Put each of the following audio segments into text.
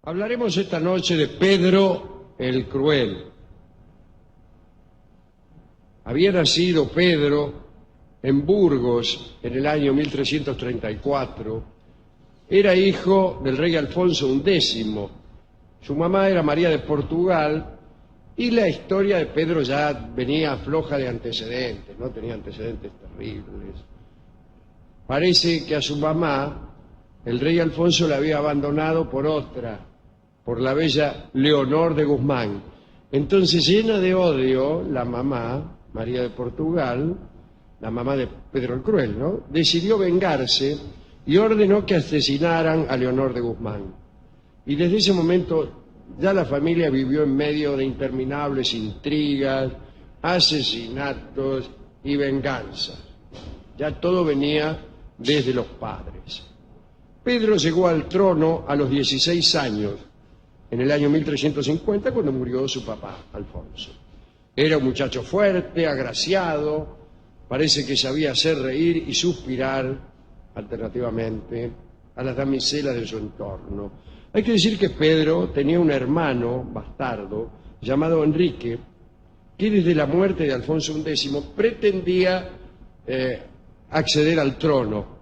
Hablaremos esta noche de Pedro el Cruel. Había nacido Pedro en Burgos en el año 1334. Era hijo del rey Alfonso X. Su mamá era María de Portugal y la historia de Pedro ya venía floja de antecedentes, no tenía antecedentes terribles. Parece que a su mamá el rey Alfonso la había abandonado por otra, por la bella Leonor de Guzmán. Entonces, llena de odio, la mamá, María de Portugal, la mamá de Pedro el Cruel, ¿no?, decidió vengarse y ordenó que asesinaran a Leonor de Guzmán. Y desde ese momento ya la familia vivió en medio de interminables intrigas, asesinatos y venganzas. Ya todo venía desde los padres. Pedro llegó al trono a los 16 años, en el año 1350, cuando murió su papá, Alfonso. Era un muchacho fuerte, agraciado, parece que sabía hacer reír y suspirar alternativamente a las damiselas de su entorno. Hay que decir que Pedro tenía un hermano bastardo llamado Enrique, que desde la muerte de Alfonso X pretendía acceder al trono.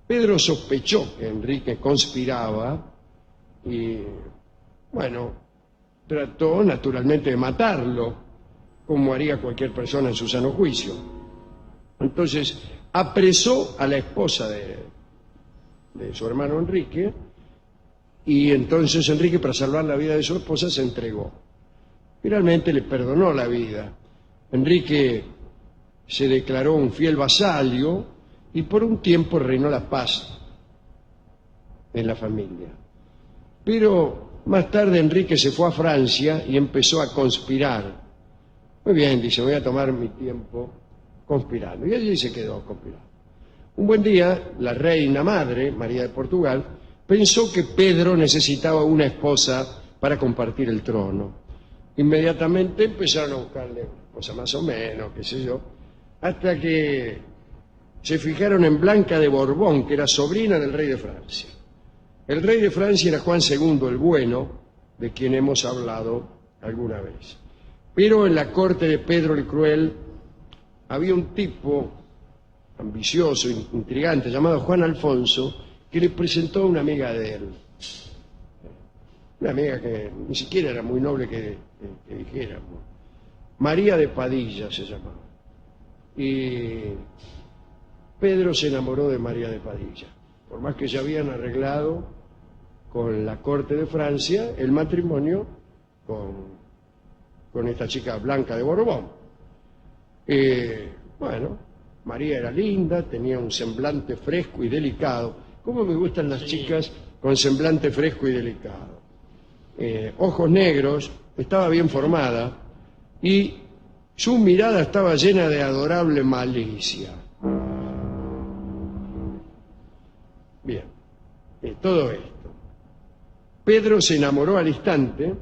Pedro sospechó que Enrique conspiraba y, bueno, trató naturalmente de matarlo, como haría cualquier persona en su sano juicio. Entonces apresó a la esposa de su hermano Enrique, y entonces Enrique, para salvar la vida de su esposa, se entregó. Finalmente le perdonó la vida. Enrique se declaró un fiel vasallo y por un tiempo reinó la paz en la familia. Pero más tarde Enrique se fue a Francia y empezó a conspirar. Muy bien, dice, voy a tomar mi tiempo conspirando. Y allí se quedó conspirando. Un buen día, la reina madre, María de Portugal, pensó que Pedro necesitaba una esposa para compartir el trono. Inmediatamente empezaron a buscarle una esposa más o menos, qué sé yo, hasta que se fijaron en Blanca de Borbón, que era sobrina del rey de Francia. El rey de Francia era Juan II el Bueno, de quien hemos hablado alguna vez. Pero en la corte de Pedro el Cruel había un tipo ambicioso, intrigante, llamado Juan Alfonso, que le presentó a una amiga de él. Una amiga que ni siquiera era muy noble que dijéramos. María de Padilla se llamaba. Y Pedro se enamoró de María de Padilla. Por más que se habían arreglado con la corte de Francia el matrimonio con esta chica Blanca de Borbón. Bueno, María era linda, tenía un semblante fresco y delicado. ¿Cómo me gustan las chicas con semblante fresco y delicado? Ojos negros, estaba bien formada y su mirada estaba llena de adorable malicia. Bien, todo esto. Pedro se enamoró al instante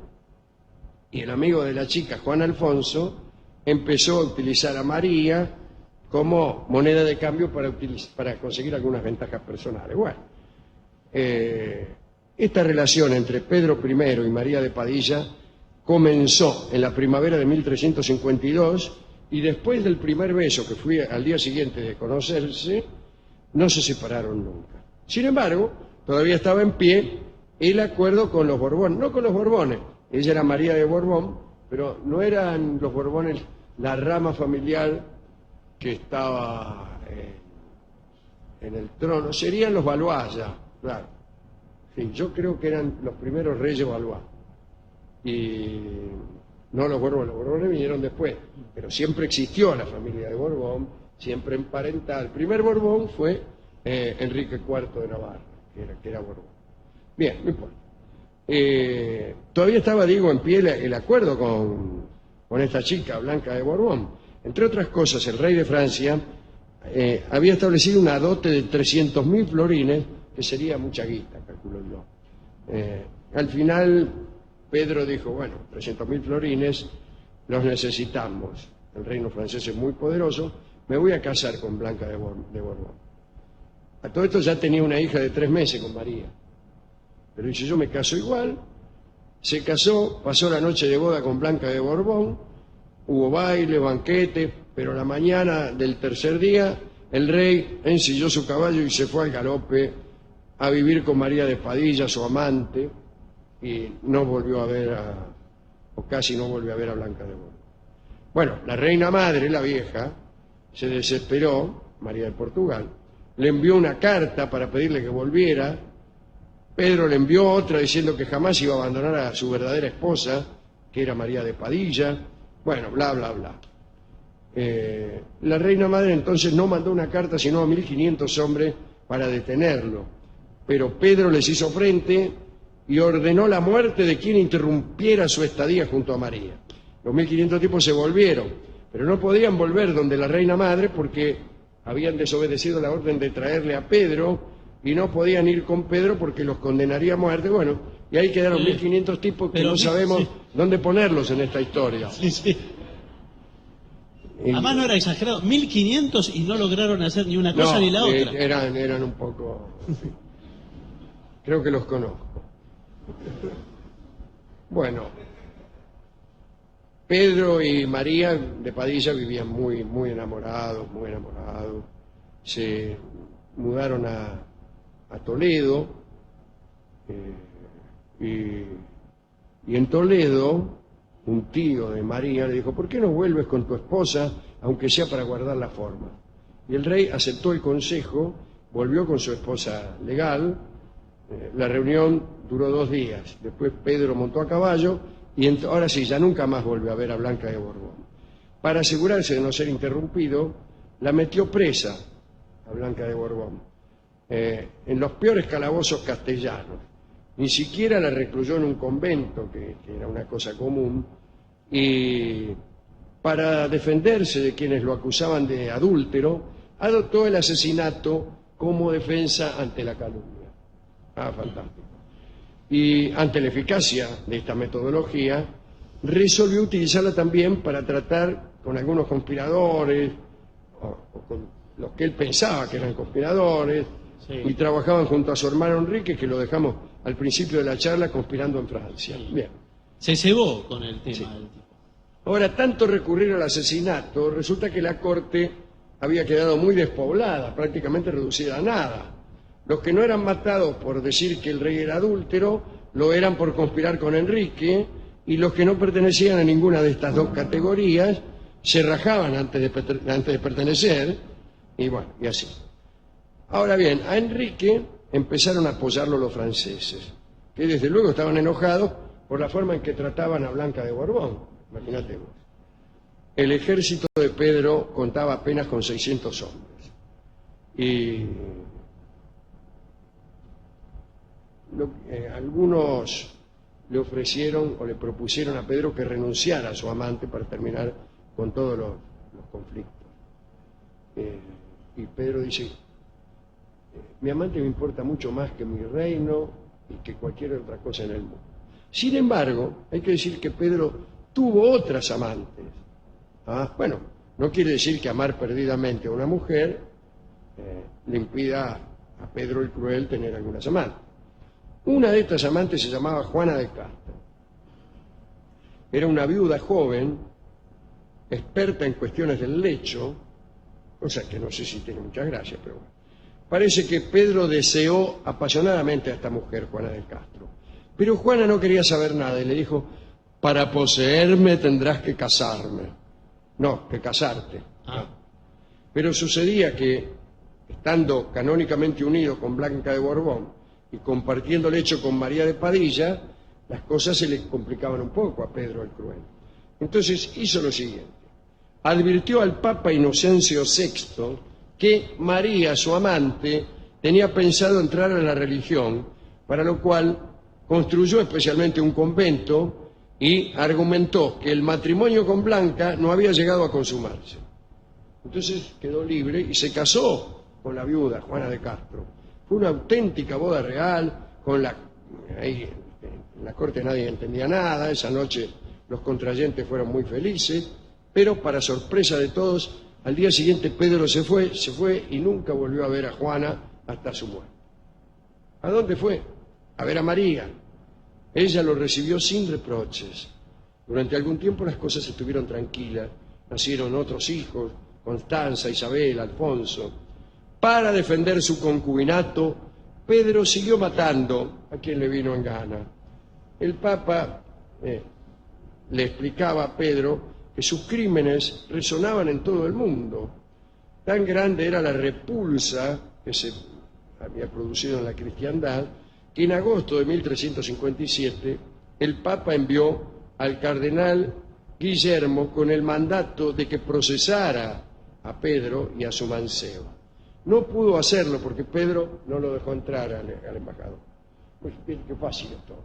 y el amigo de la chica, Juan Alfonso, empezó a utilizar a María como moneda de cambio para conseguir algunas ventajas personales. Bueno, esta relación entre Pedro I y María de Padilla comenzó en la primavera de 1352 y después del primer beso, que fue al día siguiente de conocerse, no se separaron nunca. Sin embargo, todavía estaba en pie el acuerdo con los Borbones, no con los Borbones. Ella era María de Borbón, pero no eran los Borbones la rama familiar que estaba en el trono, serían los Valois ya, claro. Sí, yo creo que eran los primeros reyes Valois. Y no los Borbones vinieron después, pero siempre existió la familia de Borbón, siempre emparentada. El primer Borbón fue Enrique IV de Navarra, que era Borbón. Bien, no importa. Todavía estaba, digo, en pie el acuerdo con esta chica, Blanca de Borbón. Entre otras cosas, el rey de Francia había establecido una dote de 300.000 florines, que sería mucha guita, calculo yo. Al final, Pedro dijo, bueno, 300.000 florines los necesitamos. El reino francés es muy poderoso, me voy a casar con Blanca de Borbón. A todo esto ya tenía una hija de 3 meses con María. pero dice, yo me caso igual. Se casó, pasó la noche de boda con Blanca de Borbón, hubo baile, banquete, pero la mañana del tercer día el rey ensilló su caballo y se fue al galope a vivir con María de Padilla, su amante, y no volvió a ver o casi no volvió a ver a Blanca de Borbón. Bueno, la reina madre, la vieja, se desesperó, María de Portugal, le envió una carta para pedirle que volviera. Pedro le envió otra diciendo que jamás iba a abandonar a su verdadera esposa, que era María de Padilla. Bueno, bla, bla, bla. La reina madre entonces no mandó una carta sino a 1.500 hombres para detenerlo. Pero Pedro les hizo frente y ordenó la muerte de quien interrumpiera su estadía junto a María. Los 1.500 tipos se volvieron, pero no podían volver donde la reina madre porque habían desobedecido la orden de traerle a Pedro y no podían ir con Pedro porque los condenaría a muerte. Bueno, y ahí quedaron 1.500 tipos que no sabemos dónde ponerlos en esta historia. Sí, sí. Además no era exagerado, 1.500 y no lograron hacer ni una cosa ni la otra. Eran un poco... Creo que los conozco. Bueno, Pedro y María de Padilla vivían muy enamorados, muy enamorados. Se mudaron a Toledo y en Toledo un tío de María le dijo, ¿por qué no vuelves con tu esposa, aunque sea para guardar la forma? Y el rey aceptó el consejo, volvió con su esposa legal. La reunión duró 2 días. Después Pedro montó a caballo y ahora sí, ya nunca más volvió a ver a Blanca de Borbón. Para asegurarse de no ser interrumpido, la metió presa a Blanca de Borbón en los peores calabozos castellanos. Ni siquiera la recluyó en un convento, que era una cosa común, y para defenderse de quienes lo acusaban de adúltero, adoptó el asesinato como defensa ante la calumnia. Fantástico. Y ante la eficacia de esta metodología, resolvió utilizarla también para tratar con algunos conspiradores, o con los que él pensaba que eran conspiradores, sí, y trabajaban junto a su hermano Enrique, que lo dejamos al principio de la charla conspirando en Francia. Sí. Bien. Se cebó con el tema. Sí. Del tipo. Ahora, tanto recurrir al asesinato, resulta que la corte había quedado muy despoblada, prácticamente reducida a nada. Los que no eran matados por decir que el rey era adúltero, lo eran por conspirar con Enrique, y los que no pertenecían a ninguna de estas dos categorías se rajaban antes de pertenecer, y bueno, y así. Ahora bien, a Enrique empezaron a apoyarlo los franceses, que desde luego estaban enojados por la forma en que trataban a Blanca de Borbón. Imagínate vos. El ejército de Pedro contaba apenas con 600 hombres. Y algunos le ofrecieron o le propusieron a Pedro que renunciara a su amante para terminar con todos los conflictos. Y Pedro dice, mi amante me importa mucho más que mi reino y que cualquier otra cosa en el mundo. Sin embargo, hay que decir que Pedro tuvo otras amantes. Bueno, no quiere decir que amar perdidamente a una mujer le impida a Pedro el Cruel tener algunas amantes. Una de estas amantes se llamaba Juana de Castro. Era una viuda joven, experta en cuestiones del lecho, cosa que no sé si tiene mucha gracia, pero bueno. Parece que Pedro deseó apasionadamente a esta mujer, Juana de Castro. Pero Juana no quería saber nada y le dijo, para poseerme tendrás que casarme. No, que casarte. No. Pero sucedía que, estando canónicamente unido con Blanca de Borbón y compartiendo lecho con María de Padilla, las cosas se le complicaban un poco a Pedro el Cruel. Entonces hizo lo siguiente. Advirtió al Papa Inocencio VI que María, su amante, tenía pensado entrar a la religión, para lo cual construyó especialmente un convento y argumentó que el matrimonio con Blanca no había llegado a consumarse. Entonces quedó libre y se casó con la viuda, Juana de Castro. Fue una auténtica boda real, ahí en la corte nadie entendía nada, esa noche los contrayentes fueron muy felices, pero para sorpresa de todos, al día siguiente Pedro se fue y nunca volvió a ver a Juana hasta su muerte. ¿A dónde fue? a ver a María. Ella lo recibió sin reproches. Durante algún tiempo las cosas estuvieron tranquilas. Nacieron otros hijos, Constanza, Isabel, Alfonso. Para defender su concubinato, Pedro siguió matando a quien le vino en gana. El Papa le explicaba a Pedro que sus crímenes resonaban en todo el mundo. Tan grande era la repulsa que se había producido en la cristiandad, que en agosto de 1357 el Papa envió al cardenal Guillermo con el mandato de que procesara a Pedro y a su mancebo. No pudo hacerlo porque Pedro no lo dejó entrar al embajador. Pues bien, qué fácil es todo.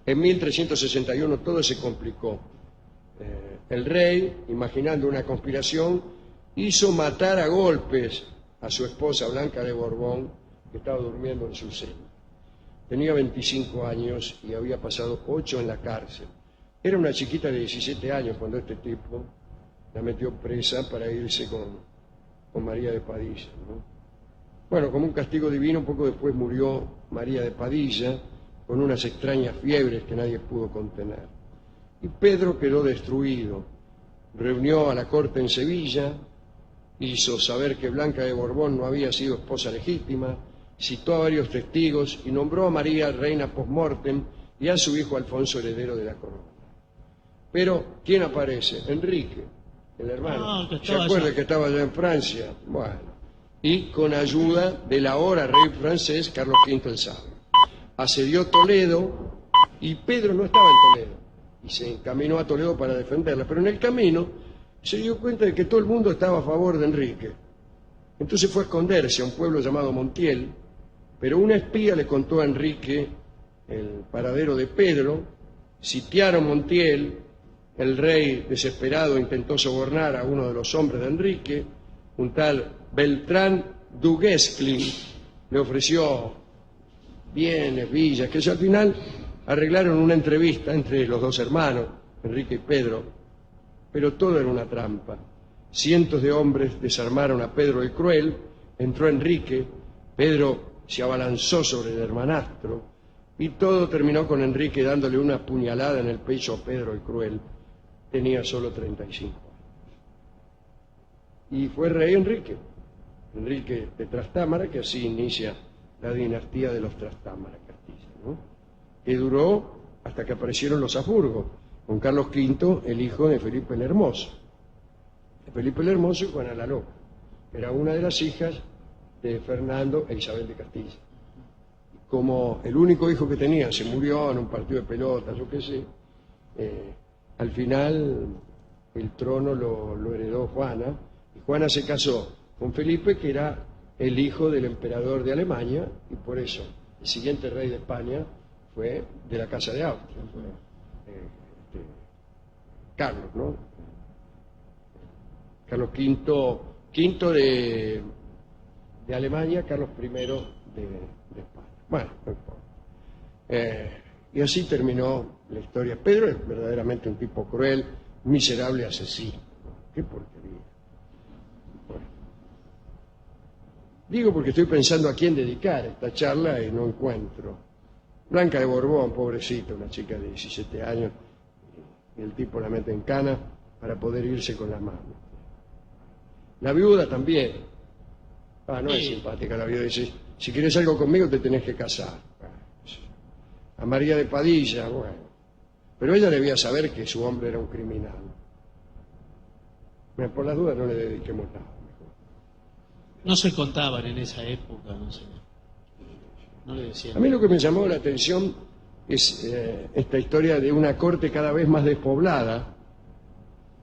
En 1361 todo se complicó. El rey, imaginando una conspiración, hizo matar a golpes a su esposa Blanca de Borbón, que estaba durmiendo en su seno. Tenía 25 años y había pasado 8 en la cárcel. Era una chiquita de 17 años cuando este tipo la metió presa para irse con María de Padilla, ¿no? Bueno, como un castigo divino, poco después murió María de Padilla con unas extrañas fiebres que nadie pudo contener. Y Pedro quedó destruido. Reunió a la corte en Sevilla, hizo saber que Blanca de Borbón no había sido esposa legítima, citó a varios testigos y nombró a María reina post-mortem y a su hijo Alfonso heredero de la corona. Pero, ¿quién aparece? Enrique, el hermano. ¿Se acuerda que estaba allá en Francia? Bueno, y con ayuda del ahora rey francés Carlos V el Sabio. Asedió Toledo y Pedro no estaba en Toledo y se encaminó a Toledo para defenderla, pero en el camino se dio cuenta de que todo el mundo estaba a favor de Enrique. Entonces fue a esconderse a un pueblo llamado Montiel, pero una espía le contó a Enrique el paradero de Pedro. Sitiaron Montiel. El rey, desesperado, intentó sobornar a uno de los hombres de Enrique, un tal Beltrán du Guesclin. Le ofreció bienes, villas, que al final arreglaron una entrevista entre los dos hermanos, Enrique y Pedro, pero todo era una trampa. Cientos de hombres desarmaron a Pedro el Cruel, entró Enrique, Pedro se abalanzó sobre el hermanastro y todo terminó con Enrique dándole una puñalada en el pecho a Pedro el Cruel. Tenía solo 35 años. Y fue rey Enrique de Trastámara, que así inicia la dinastía de los Trastámara Castilla, ¿no? Que duró hasta que aparecieron los Habsburgo, con Carlos V, el hijo de Felipe el Hermoso. Felipe el Hermoso y Juana la Loca. Era una de las hijas de Fernando e Isabel de Castilla. Como el único hijo que tenía se murió en un partido de pelotas, yo qué sé, al final el trono lo heredó Juana, y Juana se casó con Felipe, que era el hijo del emperador de Alemania, y por eso el siguiente rey de España fue de la Casa de Austria, fue Carlos, ¿no? Carlos V de Alemania, Carlos I de España. Bueno, no importa. Y así terminó la historia. Pedro es verdaderamente un tipo cruel, miserable asesino. Qué porquería. Bueno. Digo porque estoy pensando a quién dedicar esta charla y no encuentro. Blanca de Borbón, pobrecita, una chica de 17 años, y el tipo la mete en cana para poder irse con la mano. La viuda también. No es simpática la viuda. Dice, si quieres algo conmigo te tenés que casar. A María de Padilla, bueno. Pero ella debía saber que su hombre era un criminal. Bueno, por las dudas no le dediquemos nada. No se contaban en esa época, no sé. No le decían. A mí lo que me llamó la atención es esta historia de una corte cada vez más despoblada,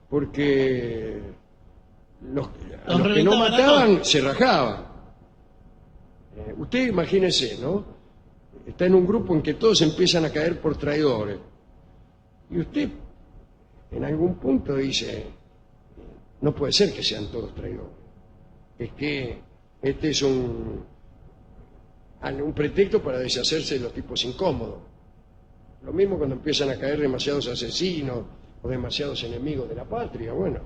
porque a los que no mataban se rajaban. Usted imagínese, ¿no? Está en un grupo en que todos empiezan a caer por traidores. Y usted, en algún punto, dice, no puede ser que sean todos traidores. Es que este es un pretexto para deshacerse de los tipos incómodos. Lo mismo cuando empiezan a caer demasiados asesinos o demasiados enemigos de la patria. Bueno,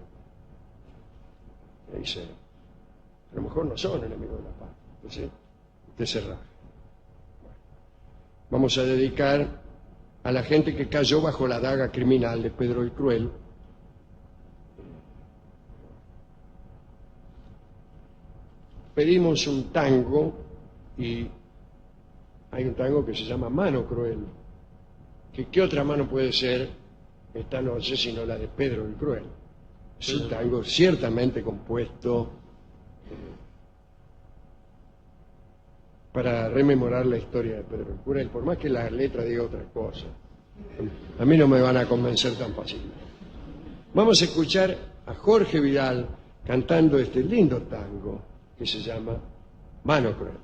dice, a lo mejor no son enemigos de la patria. Entonces, usted se raja. vamos a dedicar a la gente que cayó bajo la daga criminal de Pedro el Cruel. Pedimos un tango y hay un tango que se llama Mano Cruel. ¿Qué otra mano puede ser esta noche sino la de Pedro el Cruel? Es un tango ciertamente compuesto para rememorar la historia de Pedro el Cruel, por más que la letra diga otra cosa. A mí no me van a convencer tan fácilmente. Vamos a escuchar a Jorge Vidal cantando este lindo tango que se llama Mano Cruel.